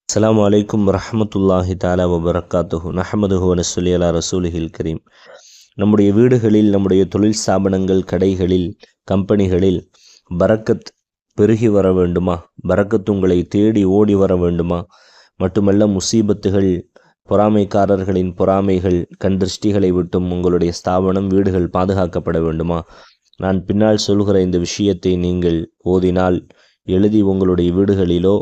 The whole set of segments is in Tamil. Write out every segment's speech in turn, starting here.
அஸ்ஸலாமு அலைக்கும் வரஹ்மத்துல்லாஹி தஆலா வபரகாத்துஹு நஹ்மதுஹு வ நஸ்ஸலி அலா ரசூலிஹில் கரீம். நம்முடைய வீடுகளில், நம்முடைய தொழில் ஸ்தாபனங்கள், கடைகளில், கம்பெனிகளில் பரக்கத் பெருகி வர வேண்டுமா? பரக்கத் உங்களை தேடி ஓடி வர வேண்டுமா? மட்டுமல்ல, முசீபத்துகள், பொறாமைக்காரர்களின் பொறாமைகள், கண் திருஷ்டிகளை விட்டும் உங்களுடைய ஸ்தாபனம், வீடுகள் பாதுகாக்கப்பட வேண்டுமா? நான் பின்னால் சொல்கிற இந்த விஷயத்தை நீங்கள் ஓதினால், எழுதி உங்களுடைய வீடுகளிலோ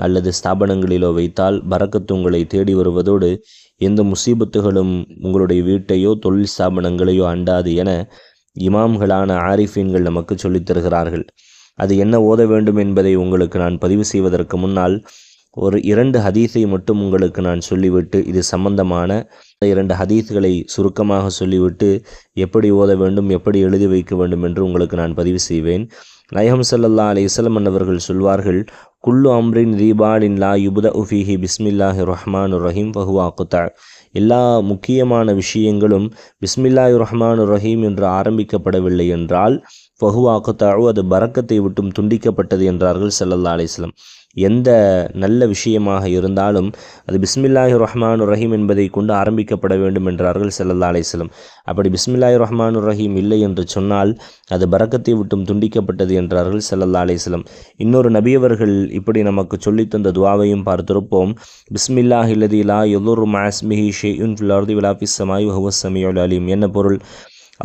அல்லது ஸ்தாபனங்களிலோ வைத்தால் பரக்கத்து உங்களை தேடி வருவதோடு எந்த முசீபத்துகளும் உங்களுடைய வீட்டையோ தொழில் ஸ்தாபனங்களையோ அண்டாது என இமாம்களான ஆரிஃபீன்கள் நமக்கு சொல்லித் தருகிறார்கள். அது என்ன ஓத வேண்டும் என்பதை உங்களுக்கு நான் பதிவு செய்வதற்கு முன்னால் ஒரு 2 ஹதீஸை மட்டும் உங்களுக்கு நான் சொல்லிவிட்டு, இது சம்பந்தமான 2 ஹதீஸ்களை சுருக்கமாக சொல்லிவிட்டு எப்படி ஓத வேண்டும், எப்படி எழுதி வைக்க வேண்டும் என்று உங்களுக்கு நான் பதிவு செய்வேன். நாயகம் ஸல்லல்லாஹு அலைஹி வஸல்லம் அவர்கள் சொல்வார்கள், குல்லு அம்ரின் தீபாலின் லா யுப்தஉ ஃபீஹி பிஸ்மில்லாஹிர் ரஹ்மானிர் ரஹீம் ஃபஹுவ அக்தா. எல்லா முக்கியமான விஷயங்களும் பிஸ்மில்லாஹிர் ரஹ்மானிர் ரஹீம் என்று ஆரம்பிக்கப்படவில்லை என்றால் ஃபஹுவ அக்தா, அது பரக்கத்தை விட்டும் துண்டிக்கப்பட்டது என்றார்கள் ஸல்லல்லாஹு அலைஹி வஸல்லம். எந்த நல்ல விஷயமாக இருந்தாலும் அது பிஸ்மில்லாஹிர் ரஹ்மானிர் ரஹீம் என்பதை கொண்டு ஆரம்பிக்கப்பட வேண்டும் என்றார்கள் ஸல்லல்லாஹு அலைஹி வஸல்லம். அப்படி பிஸ்மில்லாஹிர் ரஹ்மானிர் ரஹீம் இல்லை என்று சொன்னால் அது பரக்கத்தை விட்டும் துண்டிக்கப்பட்டது என்றார்கள் ஸல்லல்லாஹு அலைஹி வஸல்லம். இன்னொரு நபியவர்கள் இப்படி நமக்கு சொல்லித்தந்த துஆவையும் பார்த்திருப்போம். பிஸ்மில்லாஹில் லதீ லா யதுர்ரு மஅ இஸ்மிஹி ஷைஉன் ஃபில் அர்தி வலா ஃபிஸ் ஸமாஇ வஹுவஸ் ஸமீஉல் அலீம். என்ன பொருள்?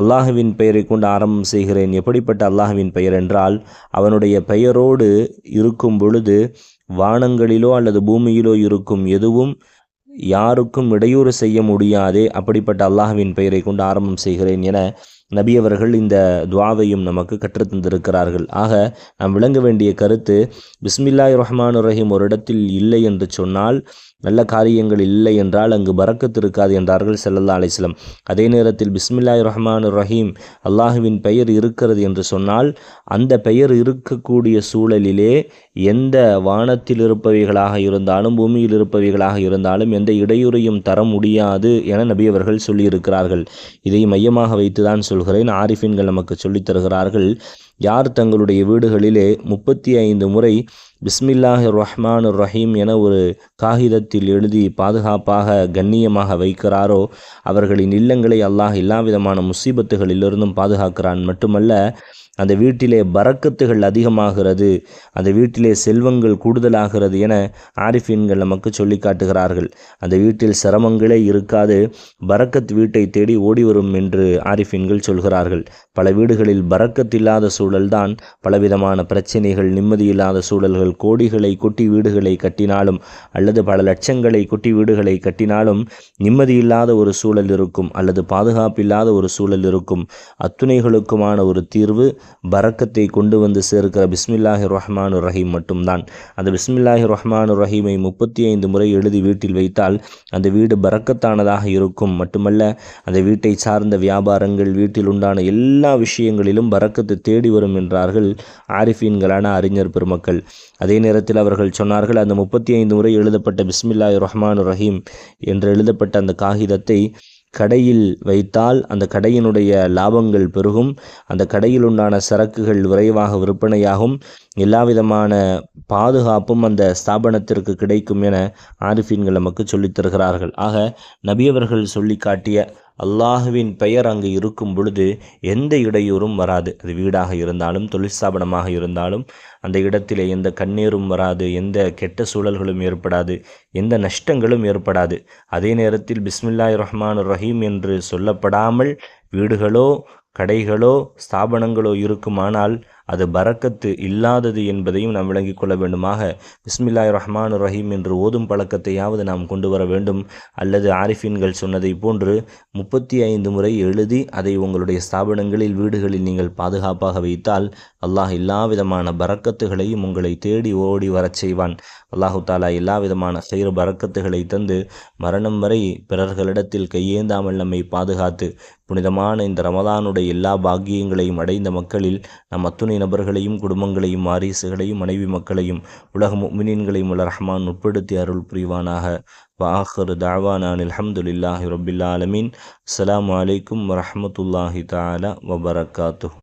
அல்லாஹுவின் பெயரை கொண்டு ஆரம்பம் செய்கிறேன். எப்படிப்பட்ட அல்லாஹுவின் பெயர் என்றால், அவனுடைய பெயரோடு இருக்கும் பொழுது வானங்களிலோ அல்லது பூமியிலோ இருக்கும் எதுவும் யாருக்கும் இடையூறு செய்ய முடியாதே, அப்படிப்பட்ட அல்லாஹுவின் பெயரை கொண்டு ஆரம்பம் செய்கிறேன் என நபியவர்கள் இந்த துஆவையும் நமக்கு கற்றுத்தந்திருக்கிறார்கள். ஆக நாம் விளங்க வேண்டிய கருத்து, பிஸ்மில்லாஹிர் ரஹ்மானிர் ரஹீம் ஒரு இடத்தில் இல்லை என்று சொன்னால், நல்ல காரியங்கள் இல்லை என்றால் அங்கு பரக்கத் இருக்காது என்றார்கள் ஸல்லல்லாஹு அலைஹி வஸல்லம். அதே நேரத்தில் பிஸ்மில்லாஹிர் ரஹ்மானிர் ரஹீம் அல்லாஹுவின் பெயர் இருக்கிறது என்று சொன்னால், அந்த பெயர் இருக்கக்கூடிய சூழலிலே எந்த வானத்தில் இருப்பவைகளாக இருந்தாலும் பூமியில் இருப்பவைகளாக இருந்தாலும் எந்த இடையூறையும் தர முடியாது என நபியவர்கள் சொல்லியிருக்கிறார்கள். இதை மையமாக வைத்துதான் சொல்கிறேன். ஆரிஃபீன்கள் நமக்கு சொல்லித் தருகிறார்கள், யார் தங்களுடைய வீடுகளிலே 35 முறை பிஸ்மில்லாஹிர் ரஹ்மானிர் ரஹீம் என ஒரு காகிதத்தில் எழுதி பாதுகாப்பாக கண்ணியமாக வைக்கிறாரோ அவர்களின் இல்லங்களை அல்லாஹ் எல்லா விதமான முசீபத்துகளிலிருந்தும் பாதுகாக்கிறான். மட்டுமல்ல, அந்த வீட்டிலே பரக்கத்துகள் அதிகமாகிறது, அந்த வீட்டிலே செல்வங்கள் கூடுதலாகிறது என ஆரிஃபீன்கள் நமக்கு சொல்லி காட்டுகிறார்கள். அந்த வீட்டில் சிரமங்களே இருக்காது, பரக்கத் வீட்டை தேடி ஓடி வரும் என்று ஆரிஃபீன்கள் சொல்கிறார்கள். பல வீடுகளில் பரக்கத் இல்லாத சூழல்தான் பலவிதமான பிரச்சனைகள், நிம்மதியில்லாத சூழல்கள். கோடிகளை கொட்டி வீடுகளை கட்டினாலும் அல்லது பல லட்சங்களை கொட்டி வீடுகளை கட்டினாலும் நிம்மதியில்லாத ஒரு சூழல் இருக்கும், அல்லது பாதுகாப்பில்லாத ஒரு சூழல் இருக்கும். அத்துணைகளுக்குமான ஒரு தீர்வு பரக்கத்தை கொண்டு வந்து சேர்க்கிற பிஸ்மில்லாஹிர் ரஹ்மானிர் ரஹீம் மட்டும்தான். அந்த பிஸ்மில்லாஹிர் ரஹ்மானிர் ரஹீமை 35 முறை எழுதி வீட்டில் வைத்தால் அந்த வீடு பரக்கத்தானதாக இருக்கும். மட்டுமல்ல, அந்த வீட்டை சார்ந்த வியாபாரங்கள், வீட்டில் உண்டான எல்லா விஷயங்களிலும் பரக்கத்து தேடி வரும் என்றார்கள் ஆரிஃபீன்களான அறிஞர் பெருமக்கள். அதே நேரத்தில் அவர்கள் சொன்னார்கள், அந்த 35 முறை எழுதப்பட்ட பிஸ்மில்லாஹிர் ரஹ்மானிர் ரஹீம் என்று எழுதப்பட்ட அந்த காகிதத்தை கடையில் வைத்தால் அந்த கடையினுடைய லாபங்கள் பெருகும், அந்த கடையில் உண்டான சரக்குகள் விரைவாக விற்பனையாகும், எல்லா விதமான பாதுகாப்பும் அந்த ஸ்தாபனத்திற்கு கிடைக்கும் என ஆரிஃபீன்கள் நமக்கு சொல்லித் தருகிறார்கள். ஆக நபியவர்கள் சொல்லி காட்டிய அல்லாஹுவின் பெயர் அங்கு இருக்கும் பொழுது எந்த இடையூறும் வராது. அது வீடாக இருந்தாலும் தொழில் ஸ்தாபனமாக இருந்தாலும் அந்த இடத்திலே எந்த கண்ணீரும் வராது, எந்த கெட்ட சூழல்களும் ஏற்படாது, எந்த நஷ்டங்களும் ஏற்படாது. அதே நேரத்தில் பிஸ்மில்லாஹிர் ரஹ்மானிர் ரஹீம் என்று சொல்லப்படாமல் வீடுகளோ கடைகளோ ஸ்தாபனங்களோ இருக்குமானால் அது பரக்கத்து இல்லாதது என்பதையும் நாம் விளங்கிக் கொள்ள வேண்டுமாக பிஸ்மில்லாஹிர் ரஹ்மானிர் ரஹீம் என்று ஓதும் பழக்கத்தையாவது நாம் கொண்டு வர வேண்டும். அல்லது ஆரிஃபீன்கள் சொன்னதை போன்று 35 முறை எழுதி அதை உங்களுடைய ஸ்தாபனங்களில், வீடுகளில் நீங்கள் பாதுகாப்பாக வைத்தால் அல்லாஹ் எல்லா விதமான பரக்கத்துகளையும் உங்களை தேடி ஓடி வரச் செய்வான். அல்லாஹு தாலா எல்லா விதமான கைர் பரக்கத்துகளை தந்து மரணம் வரை பிறர்களிடத்தில் கையேந்தாமல் நம்மை பாதுகாத்து புனிதமான இந்த ரமதானுடைய எல்லா பாக்கியங்களையும் அடைந்த மக்களில் நம் அத்துணை நபர்களையும், குடும்பங்களையும், வாரிசுகளையும், மனைவி மக்களையும், உலக முஃமினீன்களையும் ரஹ்மான் உட்படுத்தி அருள் புரிவானாக. வஆஹிரு தஅவானா அல்ஹம்துலில்லாஹி ரப்பில் ஆலமீன். அஸ்ஸலாமு அலைக்கும் வரஹ்மத்துல்லாஹி தஆலா வபரகாத்துஹு.